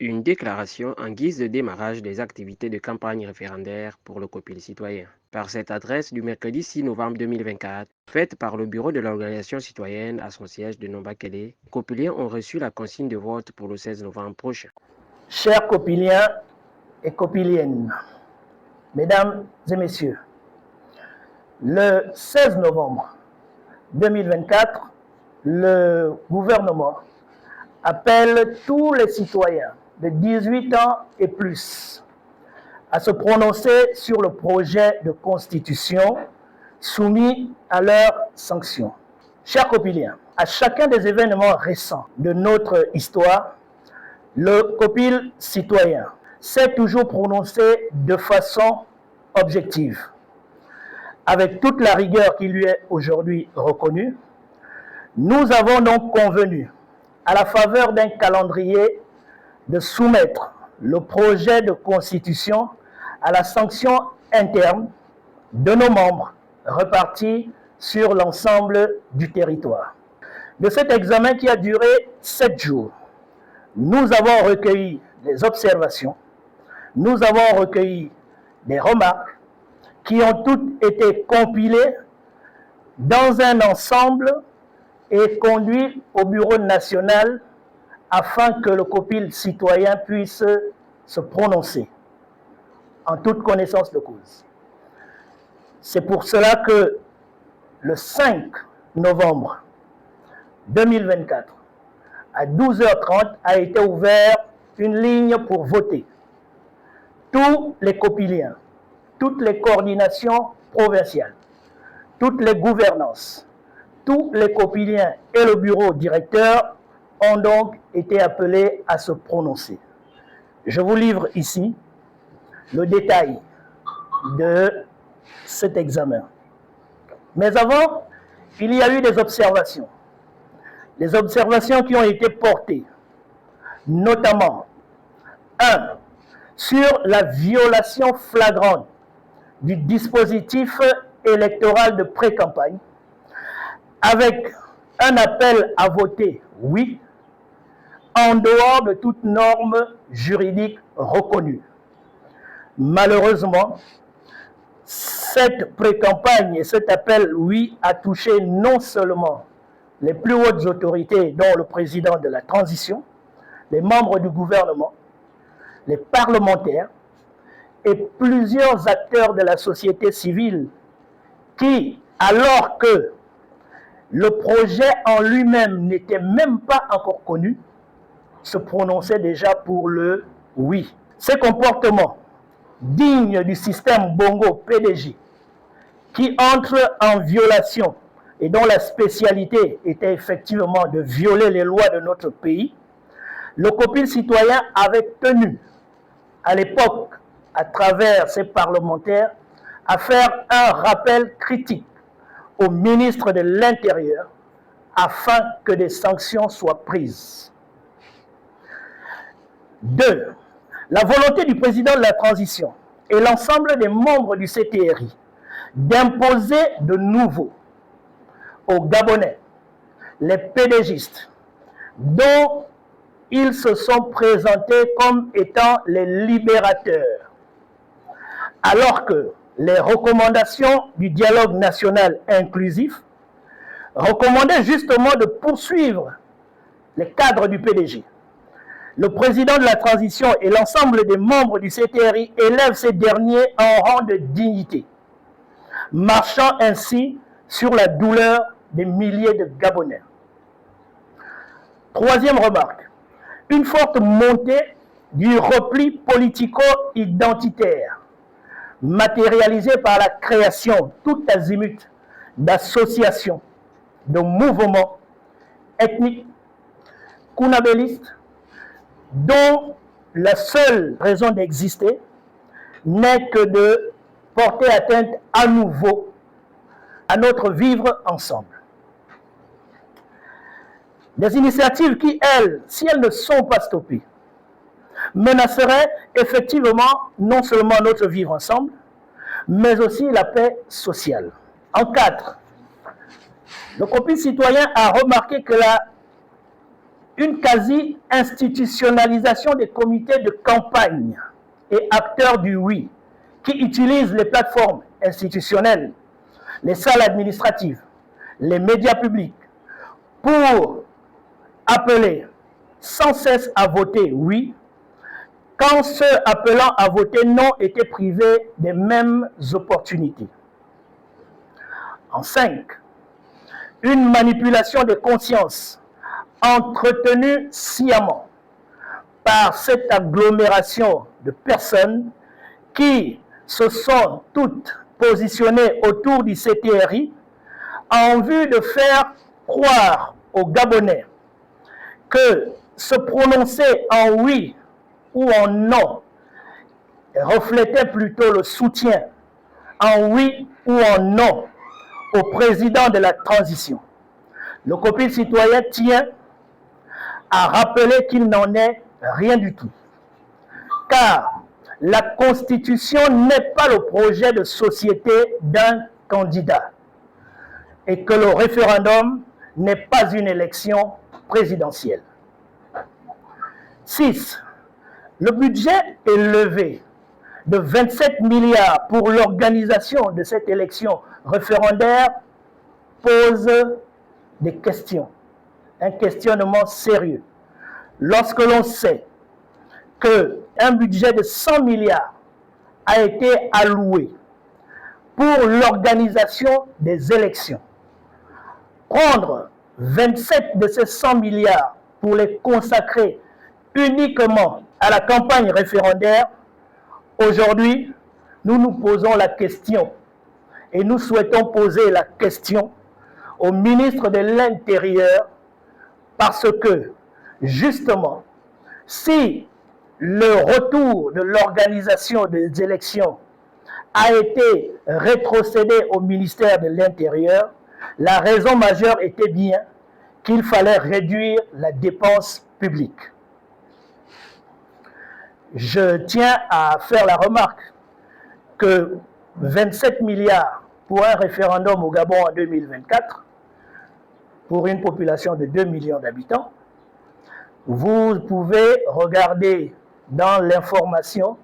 Une déclaration en guise de démarrage des activités de campagne référendaire pour le COPIL citoyen. Par cette adresse du mercredi 6 novembre 2024, faite par le bureau de l'organisation citoyenne à son siège de Nombakele, les COPILiens ont reçu la consigne de vote pour le 16 novembre prochain. Chers copiliens et copiliennes, mesdames et messieurs, le 16 novembre 2024, le gouvernement appelle tous les citoyens de 18 ans et plus à se prononcer sur le projet de constitution soumis à leurs sanctions. Chers copiliens, à chacun des événements récents de notre histoire, le COPIL citoyen s'est toujours prononcé de façon objective. Avec toute la rigueur qui lui est aujourd'hui reconnue, nous avons donc convenu, à la faveur d'un calendrier, de soumettre le projet de constitution à la sanction interne de nos membres repartis sur l'ensemble du territoire. De cet examen qui a duré 7 jours, nous avons recueilli des observations, nous avons recueilli des remarques qui ont toutes été compilées dans un ensemble et conduites au Bureau national afin que le COPIL citoyen puisse se prononcer en toute connaissance de cause. C'est pour cela que le 5 novembre 2024, à 12h30, a été ouverte une ligne pour voter. Tous les copiliens, toutes les coordinations provinciales, toutes les gouvernances, tous les copiliens et le bureau directeur ont donc été appelés à se prononcer. Je vous livre ici le détail de cet examen. Mais avant, il y a eu des observations. Les observations qui ont été portées, notamment, 1. Sur la violation flagrante du dispositif électoral de pré-campagne, avec un appel à voter oui, en dehors de toute norme juridique reconnue. Malheureusement, cette pré-campagne et cet appel oui a touché non seulement les plus hautes autorités, dont le président de la transition, les membres du gouvernement, les parlementaires et plusieurs acteurs de la société civile qui, alors que le projet en lui-même n'était même pas encore connu, se prononçaient déjà pour le oui. Ces comportements dignes du système Bongo PDG, qui entre en violation et dont la spécialité était effectivement de violer les lois de notre pays, le COPIL citoyen avait tenu, à l'époque, à travers ses parlementaires, à faire un rappel critique au ministre de l'Intérieur afin que des sanctions soient prises. 2. La volonté du président de la transition et l'ensemble des membres du CTRI d'imposer de nouveau aux Gabonais les PDGistes dont ils se sont présentés comme étant les libérateurs, alors que les recommandations du dialogue national inclusif recommandaient justement de poursuivre les cadres du PDG. Le président de la transition et l'ensemble des membres du CTRI élèvent ces derniers en rang de dignité, marchant ainsi sur la douleur des milliers de Gabonais. Troisième remarque, une forte montée du repli politico-identitaire, matérialisé par la création tout azimut d'associations, de mouvements ethniques, kounabélistes, dont la seule raison d'exister n'est que de porter atteinte à nouveau à notre vivre ensemble. Des initiatives qui, elles, si elles ne sont pas stoppées, menaceraient effectivement non seulement notre vivre ensemble, mais aussi la paix sociale. En 4, le COPIL citoyen a remarqué que la une quasi-institutionnalisation des comités de campagne et acteurs du oui qui utilisent les plateformes institutionnelles, les salles administratives, les médias publics pour appeler sans cesse à voter oui, quand ceux appelant à voter non étaient privés des mêmes opportunités. En 5, une manipulation des consciences entretenue sciemment par cette agglomération de personnes qui se sont toutes positionnées autour du CTRI en vue de faire croire aux Gabonais que se prononcer en oui ou en non reflétait plutôt le soutien en oui ou en non au président de la transition. Le COPIL citoyen tient à rappeler qu'il n'en est rien du tout. Car la Constitution n'est pas le projet de société d'un candidat et que le référendum n'est pas une élection présidentielle. 6. Le budget élevé de 27 milliards pour l'organisation de cette élection référendaire pose des questions, un questionnement sérieux. Lorsque l'on sait qu'un budget de 100 milliards a été alloué pour l'organisation des élections, prendre 27 de ces 100 milliards pour les consacrer uniquement à la campagne référendaire, aujourd'hui, nous nous posons la question et nous souhaitons poser la question au ministre de l'Intérieur parce que, justement, si le retour de l'organisation des élections a été rétrocédé au ministère de l'Intérieur, la raison majeure était bien qu'il fallait réduire la dépense publique. Je tiens à faire la remarque que 27 milliards pour un référendum au Gabon en 2024, pour une population de 2 millions d'habitants, vous pouvez regarder dans l'information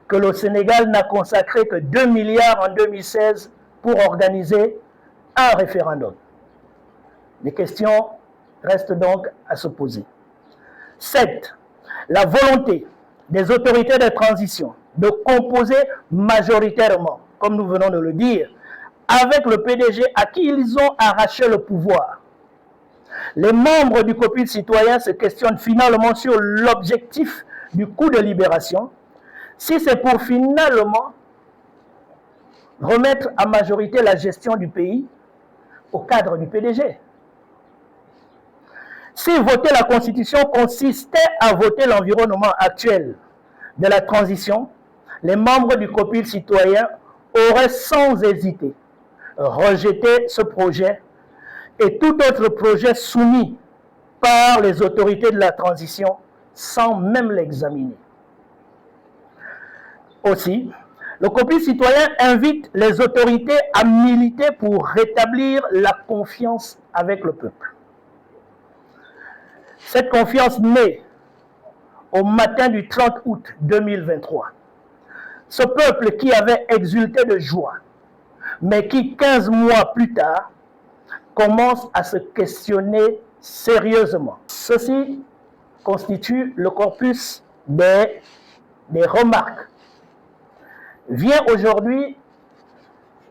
que le Sénégal n'a consacré que 2 milliards en 2016 pour organiser un référendum. Les questions restent donc à se poser. 7. La volonté des autorités de transition de composer majoritairement, comme nous venons de le dire, avec le PDG à qui ils ont arraché le pouvoir. Les membres du COPIL citoyen se questionnent finalement sur l'objectif du coup de libération, si c'est pour finalement remettre à majorité la gestion du pays au cadre du PDG. Si voter la Constitution consistait à voter l'environnement actuel de la transition, les membres du COPIL citoyen auraient sans hésiter rejeté ce projet et tout autre projet soumis par les autorités de la transition sans même l'examiner. Aussi, le COPIL citoyen invite les autorités à militer pour rétablir la confiance avec le peuple. Cette confiance naît au matin du 30 août 2023. Ce peuple qui avait exulté de joie, mais qui 15 mois plus tard commence à se questionner sérieusement. Ceci constitue le corpus des remarques. Vient aujourd'hui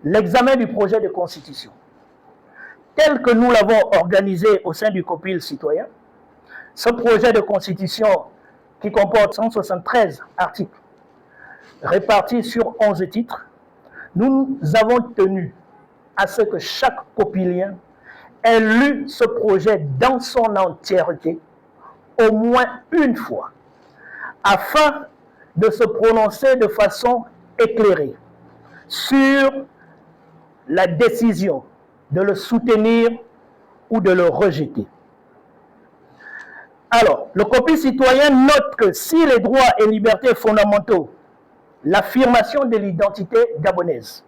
l'examen du projet de constitution. Tel que nous l'avons organisé au sein du COPIL citoyen, ce projet de constitution qui comporte 173 articles répartis sur 11 titres, nous avons tenu à ce que chaque copilien ait lu ce projet dans son entièreté au moins une fois, afin de se prononcer de façon éclairée sur la décision de le soutenir ou de le rejeter. Alors, le COPIL citoyen note que si les droits et libertés fondamentaux, l'affirmation de l'identité gabonaise,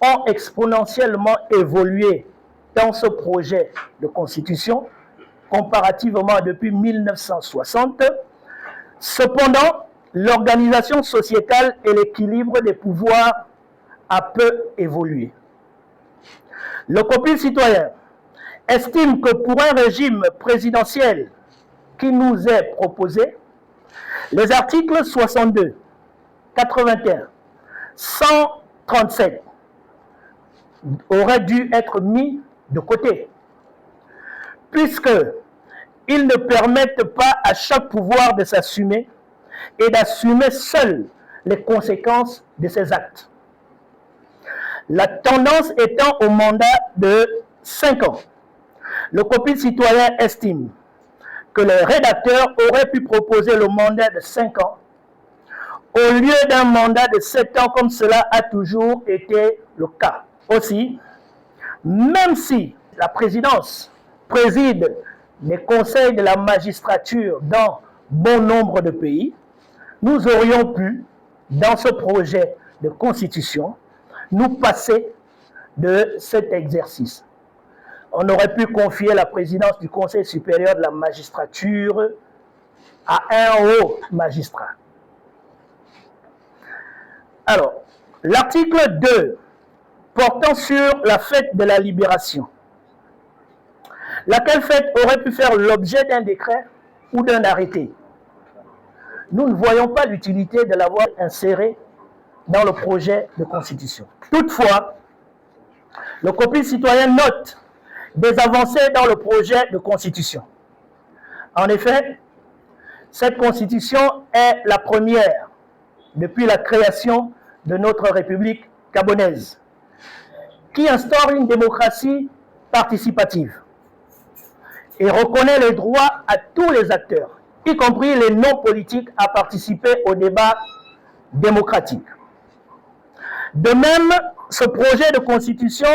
ont exponentiellement évolué dans ce projet de constitution, comparativement depuis 1960. Cependant, l'organisation sociétale et l'équilibre des pouvoirs a peu évolué. Le COPIL citoyen estime que pour un régime présidentiel qui nous est proposé, les articles 62, 81, 137 auraient dû être mis de côté, puisqu'ils ne permettent pas à chaque pouvoir de s'assumer et d'assumer seul les conséquences de ses actes. La tendance étant au mandat de 5 ans, le COPIL citoyen estime que les rédacteurs auraient pu proposer le mandat de 5 ans au lieu d'un mandat de 7 ans comme cela a toujours été le cas. Aussi, même si la présidence préside les conseils de la magistrature dans bon nombre de pays, nous aurions pu, dans ce projet de constitution, nous passer de cet exercice. On aurait pu confier la présidence du Conseil supérieur de la magistrature à un haut magistrat. Alors, l'article 2 portant sur la fête de la libération, laquelle fête aurait pu faire l'objet d'un décret ou d'un arrêté. Nous ne voyons pas l'utilité de l'avoir inséré dans le projet de constitution. Toutefois, le COPIL citoyen note des avancées dans le projet de constitution. En effet, cette constitution est la première depuis la création de notre République gabonaise, qui instaure une démocratie participative et reconnaît le droit à tous les acteurs, y compris les non-politiques, à participer au débat démocratique. De même, ce projet de constitution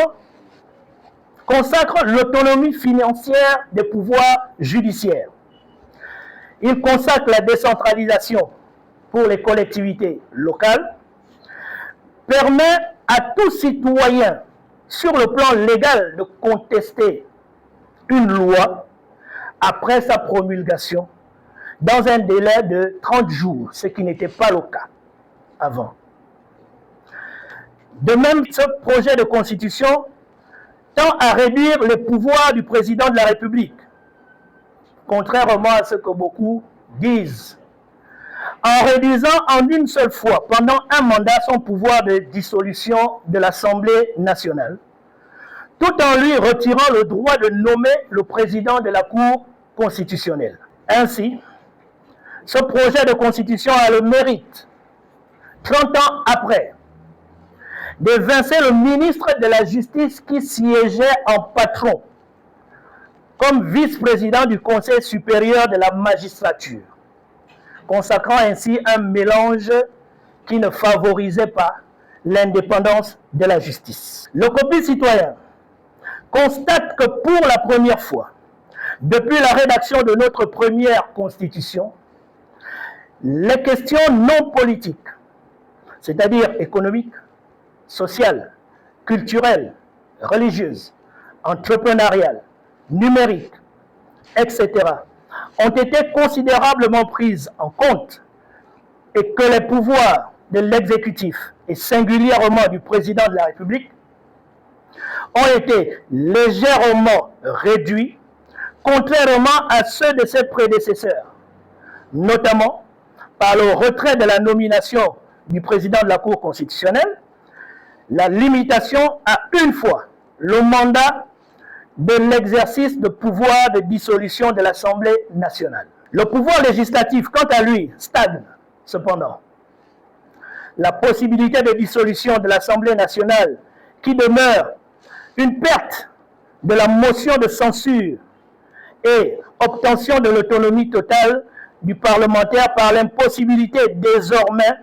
consacre l'autonomie financière des pouvoirs judiciaires. Il consacre la décentralisation pour les collectivités locales, permet à tout citoyen, sur le plan légal, de contester une loi après sa promulgation dans un délai de 30 jours, ce qui n'était pas le cas avant. De même, ce projet de constitution tend à réduire les pouvoirs du président de la République, contrairement à ce que beaucoup disent, en réduisant en une seule fois, pendant un mandat, son pouvoir de dissolution de l'Assemblée nationale, tout en lui retirant le droit de nommer le président de la Cour constitutionnelle. Ainsi, ce projet de constitution a le mérite, 30 ans après, d'évincer le ministre de la Justice qui siégeait en patron comme vice-président du Conseil supérieur de la magistrature, consacrant ainsi un mélange qui ne favorisait pas l'indépendance de la justice. Le COPIL citoyen constate que pour la première fois, depuis la rédaction de notre première constitution, les questions non politiques, c'est-à-dire économiques, sociales, culturelles, religieuses, entrepreneuriales, numériques, etc., ont été considérablement prises en compte et que les pouvoirs de l'exécutif, et singulièrement du président de la République, ont été légèrement réduits, contrairement à ceux de ses prédécesseurs, notamment par le retrait de la nomination du président de la Cour constitutionnelle, la limitation à une fois le mandat de l'exercice de pouvoir de dissolution de l'Assemblée nationale. Le pouvoir législatif, quant à lui, stagne cependant. La possibilité de dissolution de l'Assemblée nationale qui demeure une perte de la motion de censure et obtention de l'autonomie totale du parlementaire par l'impossibilité désormais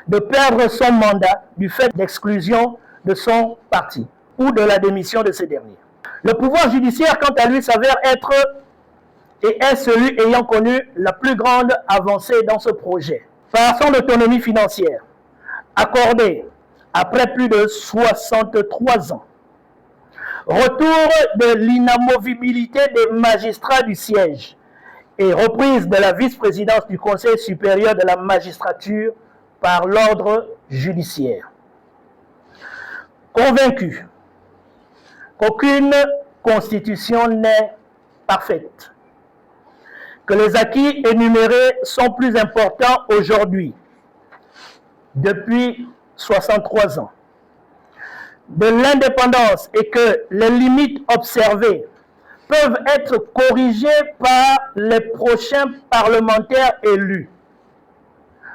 de perdre son mandat du fait d'exclusion de son parti ou de la démission de ce dernier. Le pouvoir judiciaire, quant à lui, s'avère être et est celui ayant connu la plus grande avancée dans ce projet. Par son autonomie financière, accordée après plus de 63 ans, retour de l'inamovibilité des magistrats du siège et reprise de la vice-présidence du Conseil supérieur de la magistrature par l'ordre judiciaire. Convaincu qu'aucune constitution n'est parfaite, que les acquis énumérés sont plus importants aujourd'hui, depuis 63 ans, de l'indépendance et que les limites observées peuvent être corrigées par les prochains parlementaires élus,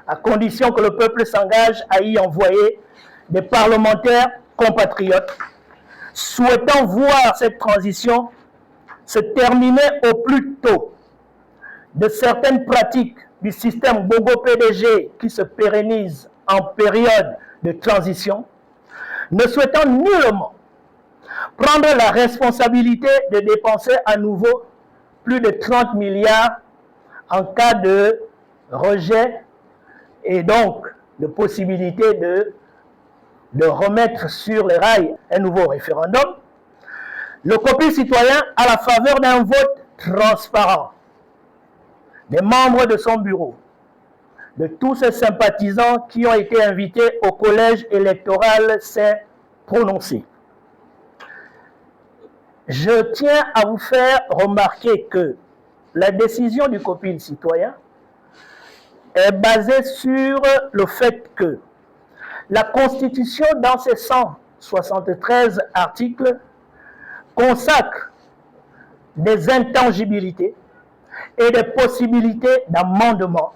à condition que le peuple s'engage à y envoyer des parlementaires compatriotes, souhaitant voir cette transition se terminer au plus tôt, de certaines pratiques du système Bongo-PDG qui se pérennisent en période de transition, ne souhaitant nullement prendre la responsabilité de dépenser à nouveau plus de 30 milliards en cas de rejet et donc de possibilité de remettre sur les rails un nouveau référendum, le COPIL citoyen, à la faveur d'un vote transparent des membres de son bureau, de tous ces sympathisants qui ont été invités au collège électoral, s'est prononcé. Je tiens à vous faire remarquer que la décision du COPIL citoyen est basée sur le fait que la Constitution, dans ses 173 articles, consacre des intangibilités et des possibilités d'amendement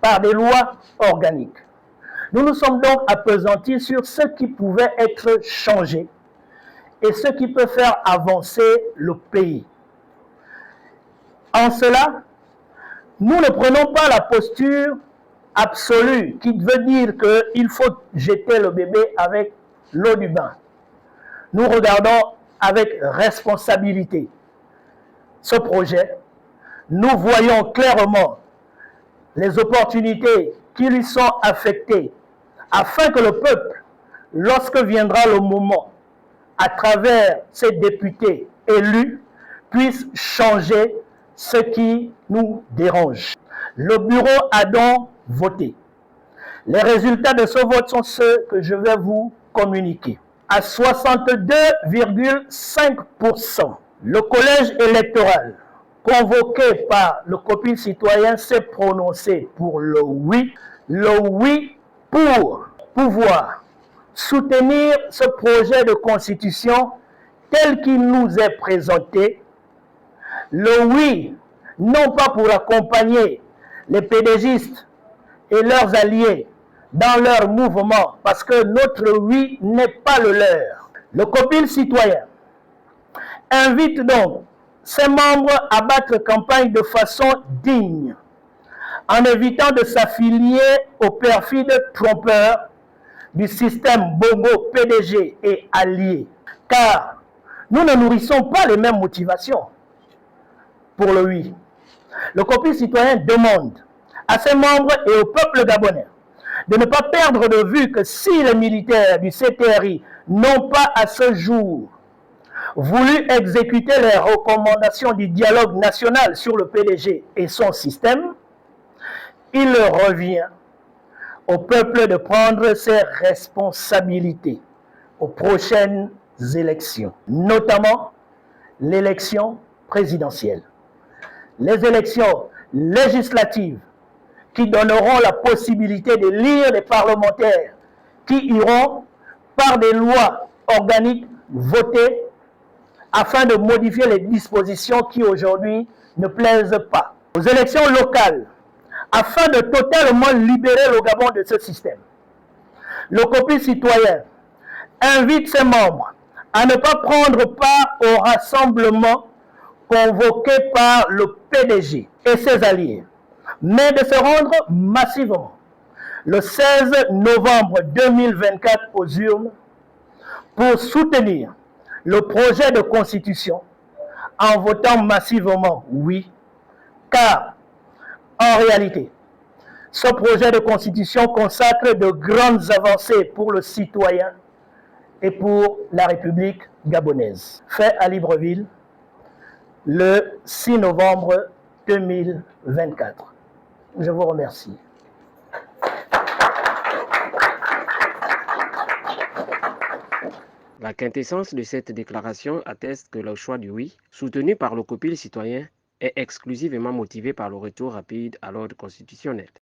par des lois organiques. Nous nous sommes donc appesantis sur ce qui pouvait être changé et ce qui peut faire avancer le pays. En cela, nous ne prenons pas la posture absolue qui veut dire qu'il faut jeter le bébé avec l'eau du bain. Nous regardons avec responsabilité ce projet. Nous voyons clairement les opportunités qui lui sont affectées afin que le peuple, lorsque viendra le moment, à travers ses députés élus, puisse changer ce qui nous dérange. Le bureau a donc voté. Les résultats de ce vote sont ceux que je vais vous communiquer. À 62,5%, le collège électoral convoqué par le COPIL citoyen s'est prononcé pour le oui pour pouvoir soutenir ce projet de constitution tel qu'il nous est présenté, le oui, non pas pour accompagner les pédégistes et leurs alliés dans leur mouvement, parce que notre oui n'est pas le leur. Le COPIL citoyen invite donc ses membres à battre campagne de façon digne, en évitant de s'affilier aux perfides trompeurs du système Bongo, PDG et alliés, car nous ne nourrissons pas les mêmes motivations pour le oui. Le COPIL citoyen demande à ses membres et au peuple gabonais de ne pas perdre de vue que si les militaires du CTRI n'ont pas à ce jour voulu exécuter les recommandations du dialogue national sur le PDG et son système, il revient au peuple de prendre ses responsabilités aux prochaines élections, notamment l'élection présidentielle. Les élections législatives qui donneront la possibilité de lire des parlementaires qui iront par des lois organiques votées afin de modifier les dispositions qui aujourd'hui ne plaisent pas. Aux élections locales, afin de totalement libérer le Gabon de ce système, le COPIL citoyen invite ses membres à ne pas prendre part au rassemblement convoqué par le PDG et ses alliés, mais de se rendre massivement le 16 novembre 2024 aux urnes pour soutenir le projet de constitution en votant massivement oui, car en réalité, ce projet de constitution consacre de grandes avancées pour le citoyen et pour la République gabonaise. Fait à Libreville le 6 novembre 2024. Je vous remercie. La quintessence de cette déclaration atteste que le choix du oui, soutenu par le copil citoyen, est exclusivement motivé par le retour rapide à l'ordre constitutionnel.